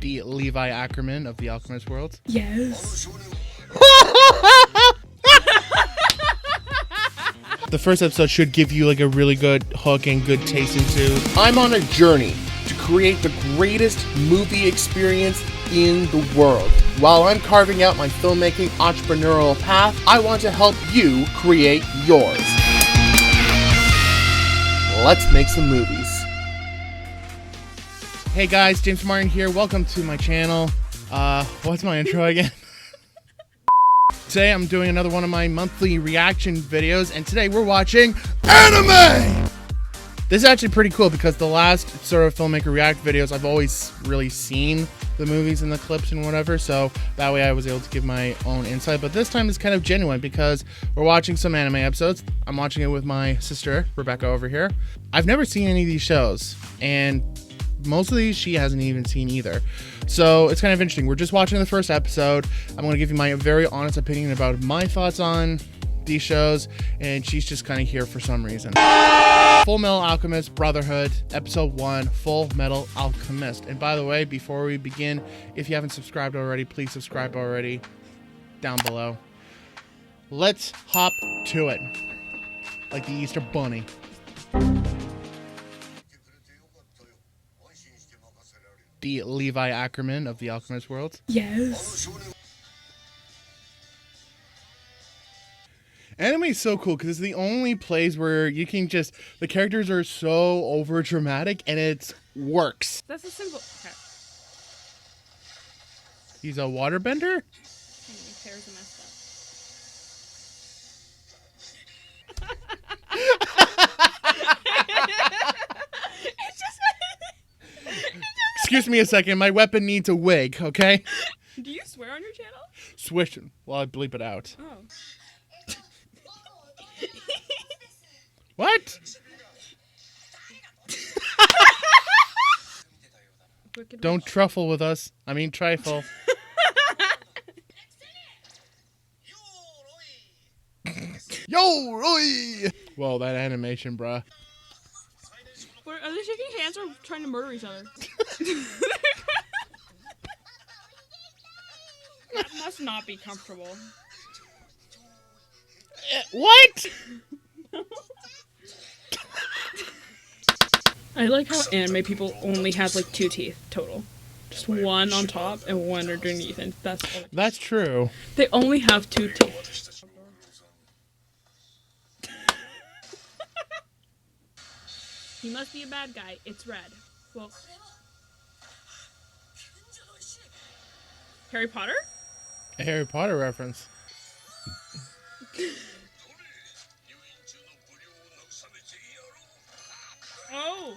the Levi Ackerman of the Alchemist world. Yes. The first episode should give you like a really good hook and good taste into. I'm on a journey to create the greatest movie experience in the world. While I'm carving out my filmmaking entrepreneurial path, I want to help you create yours. Let's make some movies. Hey guys, James Martin here. Welcome to my channel. What's my intro again? Today I'm doing another one of my monthly reaction videos, and today we're watching anime! This is actually pretty cool because the last sort of filmmaker react videos, I've always really seen the movies and the clips and whatever, so that way I was able to give my own insight. But this time is kind of genuine because we're watching some anime episodes. I'm watching it with my sister, Rebecca, over here. I've never seen any of these shows, and most of these she hasn't even seen either. So it's kind of interesting. We're just watching the first episode. I'm going to give you my very honest opinion about my thoughts on these shows, and she's just kind of here for some reason. Full Metal Alchemist Brotherhood, episode 1, Full Metal Alchemist. And by the way, before we begin, if you haven't subscribed already, please subscribe already down below. Let's hop to it, like the Easter Bunny. The Levi Ackerman of the Alchemist world. Yes. Anime is so cool because it's the only place where you can just, the characters are so over dramatic and it works. That's a simple. Okay. He's a waterbender? Pairs are messed Excuse me a second, my weapon needs a wig, okay? Do you swear on your channel? Swish. Well, I bleep it out. Oh. What? Don't truffle with us. I mean trifle. Yo, Roy! Whoa, that animation, bruh. Are they shaking hands or trying to murder each other? That must not be comfortable. What? I like how anime people only have like 2 teeth total. Just one on top and one underneath, and that's all. That's true. They only have 2 teeth. He must be a bad guy. It's red. Well, Harry Potter? A Harry Potter reference. Oh,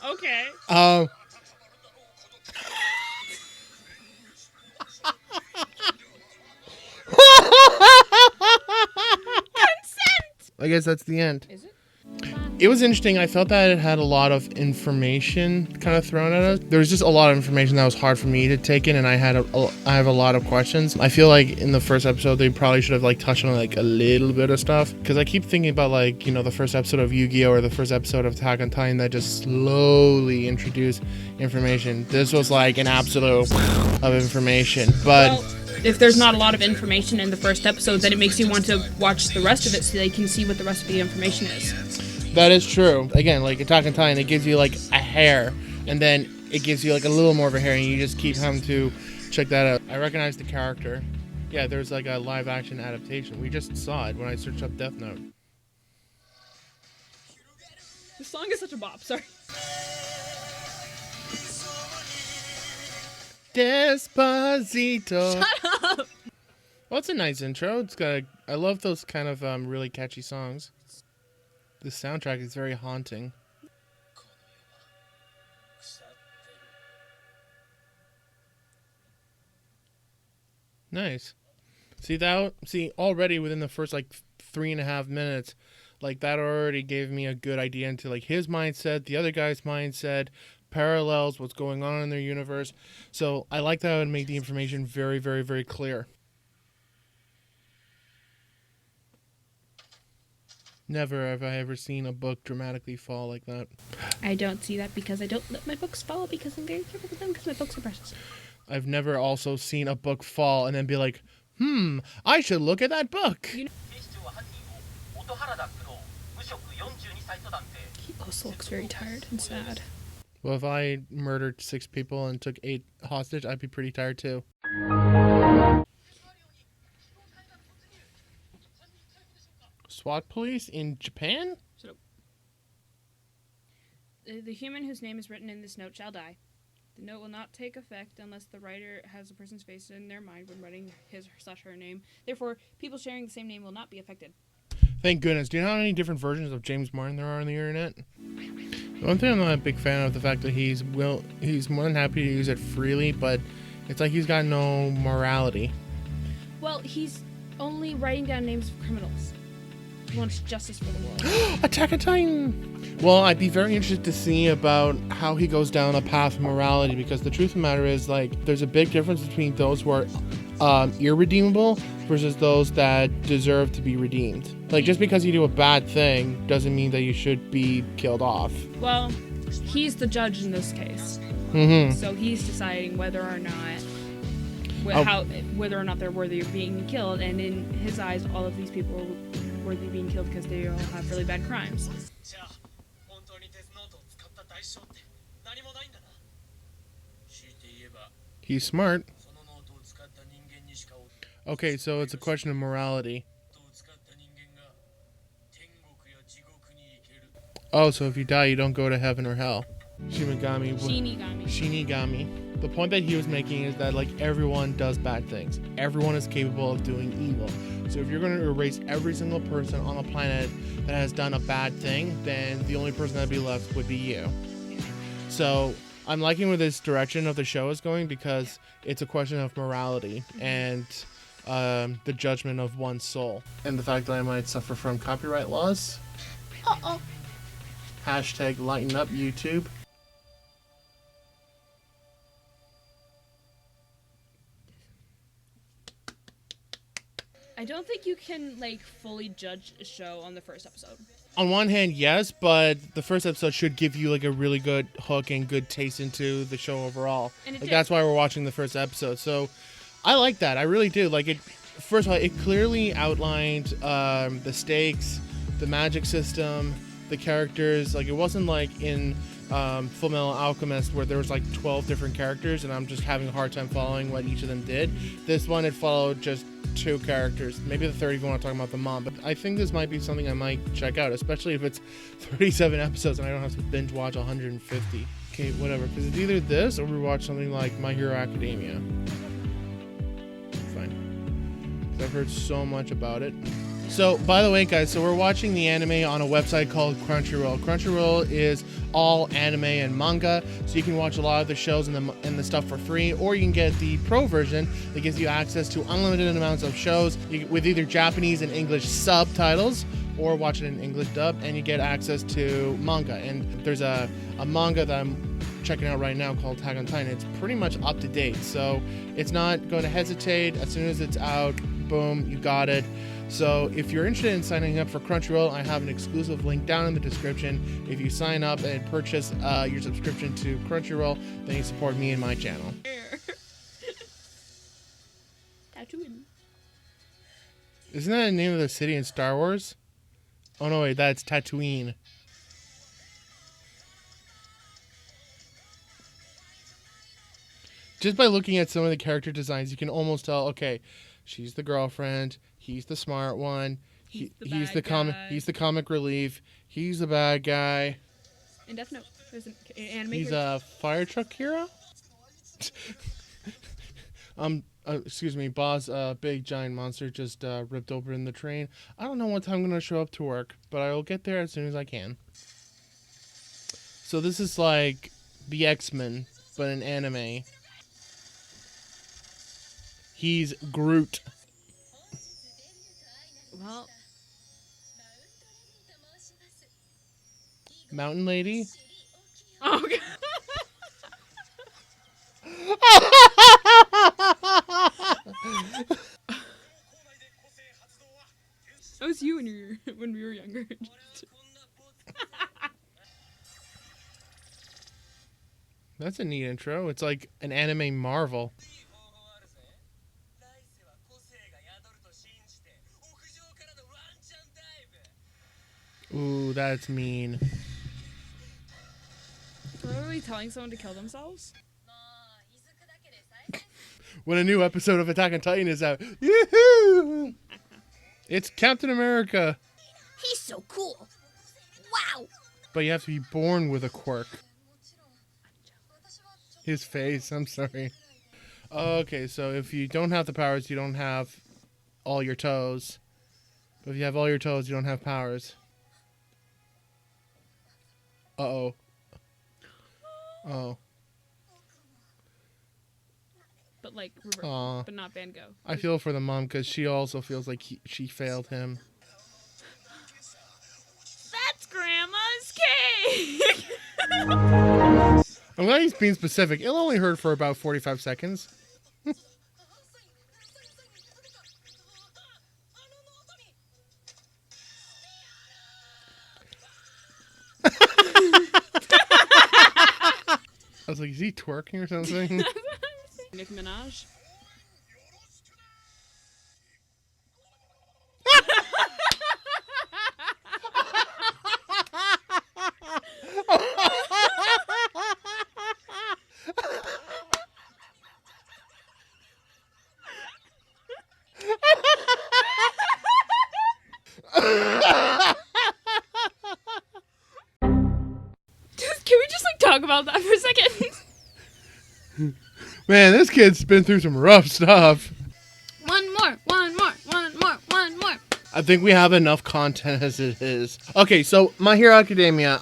okay. I guess that's the end. Is it? It was interesting. I felt that it had a lot of information kind of thrown at us. There was just a lot of information that was hard for me to take in, and I have a lot of questions. I feel like in the first episode they probably should have like touched on like a little bit of stuff, because I keep thinking about like, you know, the first episode of Yu-Gi-Oh or the first episode of Attack on Titan that just slowly introduced information. This was like an absolute of information, but. Well, if there's not a lot of information in the first episode, then it makes you want to watch the rest of it so they can see what the rest of the information is. That is true. Again, like Attack on Titan, it gives you like a hair, and then it gives you like a little more of a hair, and you just keep having to check that out. I recognize the character. Yeah, there's like a live action adaptation. We just saw it when I searched up Death Note. This song is such a bop, sorry. Despacito. Shut up! Well, it's a nice intro. It's got I love those kind of really catchy songs. The soundtrack is very haunting. Nice. See already within the first like 3.5 minutes, like that already gave me a good idea into like his mindset, the other guy's mindset, parallels, what's going on in their universe. So I like that it would make the information very, very, very clear. Never have I ever seen a book dramatically fall like that. I don't see that because I don't let my books fall because I'm very careful with them because my books are precious. I've never also seen a book fall and then be like, I should look at that book. He also looks very tired and sad. Well, if I murdered 6 people and took 8 hostage, I'd be pretty tired too. SWAT police in Japan? Shut up. The human whose name is written in this note shall die. The note will not take effect unless the writer has the person's face in their mind when writing his/her name. Therefore, people sharing the same name will not be affected. Thank goodness. Do you know how many different versions of James Martin there are on the internet? The one thing I'm not a big fan of the fact that he's more than happy to use it freely, but it's like he's got no morality. Well, he's only writing down names of criminals. He wants justice for the world. Attack a Titan! Well, I'd be very interested to see about how he goes down a path of morality, because the truth of the matter is, like, there's a big difference between those who are irredeemable versus those that deserve to be redeemed. Like, just because you do a bad thing doesn't mean that you should be killed off. Well, he's the judge in this case. Mm-hmm. So he's deciding whether or not whether or not they're worthy of being killed, and in his eyes, all of these people are worthy of being killed because they all have really bad crimes. He's smart. Okay, so it's a question of morality. Oh, so if you die, you don't go to heaven or hell. Shinigami. The point that he was making is that, like, everyone does bad things. Everyone is capable of doing evil. So if you're going to erase every single person on the planet that has done a bad thing, then the only person that'd be left would be you. So I'm liking where this direction of the show is going, because it's a question of morality and the judgment of one's soul. And the fact that I might suffer from copyright laws. Uh-oh. Hashtag lighten up YouTube. I don't think you can, like, fully judge a show on the first episode. On one hand, yes, but the first episode should give you, like, a really good hook and good taste into the show overall. And like, that's why we're watching the first episode. So I like that. I really do. Like, it. First of all, it clearly outlined the stakes, the magic system, the characters. Like, it wasn't like in FILMMAKER Alchemist where there was like 12 different characters and I'm just having a hard time following what each of them did. This one, it followed just 2 characters, maybe the third if you want to talk about the mom, but I think this might be something I might check out, especially if it's 37 episodes and I don't have to binge watch 150. Okay, whatever, because it's either this or we watch something like My Hero Academia. Fine, because I've heard so much about it. So, by the way, guys, so we're watching the anime on a website called Crunchyroll. Crunchyroll is all anime and manga, so you can watch a lot of the shows and the stuff for free, or you can get the pro version that gives you access to unlimited amounts of shows with either Japanese and English subtitles, or watch it in English dub, and you get access to manga. And there's a manga that I'm checking out right now called Attack on Titan. It's pretty much up to date, so it's not going to hesitate. As soon as it's out, boom, you got it. So if you're interested in signing up for Crunchyroll, I have an exclusive link down in the description. If you sign up and purchase your subscription to Crunchyroll, then you support me and my channel. Isn't that the name of the city in Star Wars? Oh no, wait, that's Tatooine. Just by looking at some of the character designs, you can almost tell, okay, she's the girlfriend, he's the smart one, he's the comic relief, he's the bad guy. In Death Note, there's an anime. He's a fire truck hero? Excuse me, boss, big giant monster just ripped open the train. I don't know what time I'm going to show up to work, but I will get there as soon as I can. So this is like the X-Men, but an anime. He's Groot. Well, Mountain Lady? oh god. That was you when we were younger. longer. That's a neat intro. It's like an anime marvel. Ooh, that's mean. Are we telling someone to kill themselves? When a new episode of Attack on Titan is out. Yoo-hoo! It's Captain America. He's so cool. Wow. But you have to be born with a quirk. His face, I'm sorry. Okay, so if you don't have the powers, you don't have all your toes. But if you have all your toes, you don't have powers. Uh-oh. Oh. But like, Aw. but not Van Gogh. I feel for the mom because she also feels like she failed him. That's Grandma's cake! I'm glad he's being specific. It'll only hurt for about 45 seconds. I was like, is he twerking or something? Nicki Minaj. Can we just like talk about that for a second? Man, this kid's been through some rough stuff. One more. I think we have enough content as it is. Okay, so My Hero Academia.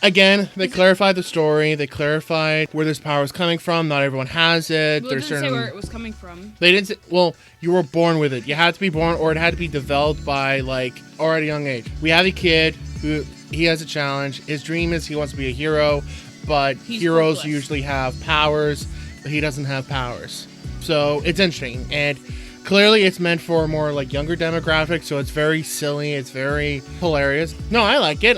Again, they clarified the story. They clarified where this power is coming from. Not everyone has it. Well, it didn't say where it was coming from. They didn't say, well, you were born with it. You had to be born, or it had to be developed by, like, already young age. We have a kid who, he has a challenge. His dream is he wants to be a hero, but heroes hopeless. usually have powers, but he doesn't have powers. So, it's interesting. And clearly, it's meant for a more, like, younger demographic, so it's very silly. It's very hilarious. No, I like it.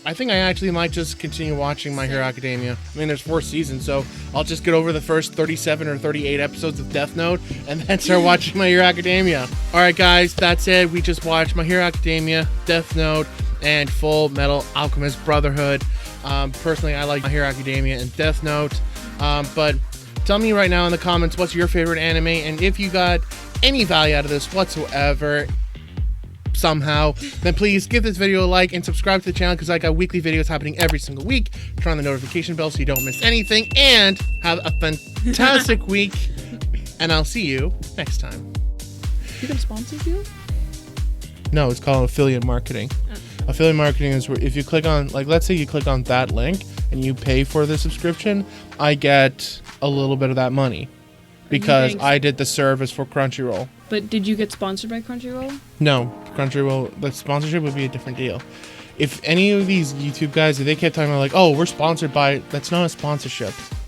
I think I actually might just continue watching My Hero Academia. I mean, there's 4 seasons, so I'll just get over the first 37 or 38 episodes of Death Note and then start watching My Hero Academia. Alright guys, that's it. We just watched My Hero Academia, Death Note, and Full Metal Alchemist Brotherhood. Personally, I like My Hero Academia and Death Note. But tell me right now in the comments what's your favorite anime, and if you got any value out of this whatsoever, somehow, then please give this video a like and subscribe to the channel because I got weekly videos happening every single week. Turn on the notification bell so you don't miss anything, and have a fantastic week, and I'll see you next time. You can sponsor you? No, it's called affiliate marketing. Affiliate marketing is where if you click on, like, let's say you click on that link and you pay for the subscription, I get a little bit of that money because I did the service for Crunchyroll. But did you get sponsored by Crunchyroll? No, Crunchyroll, the sponsorship would be a different deal. If any of these YouTube guys, if they kept talking about like, oh, we're sponsored by, that's not a sponsorship.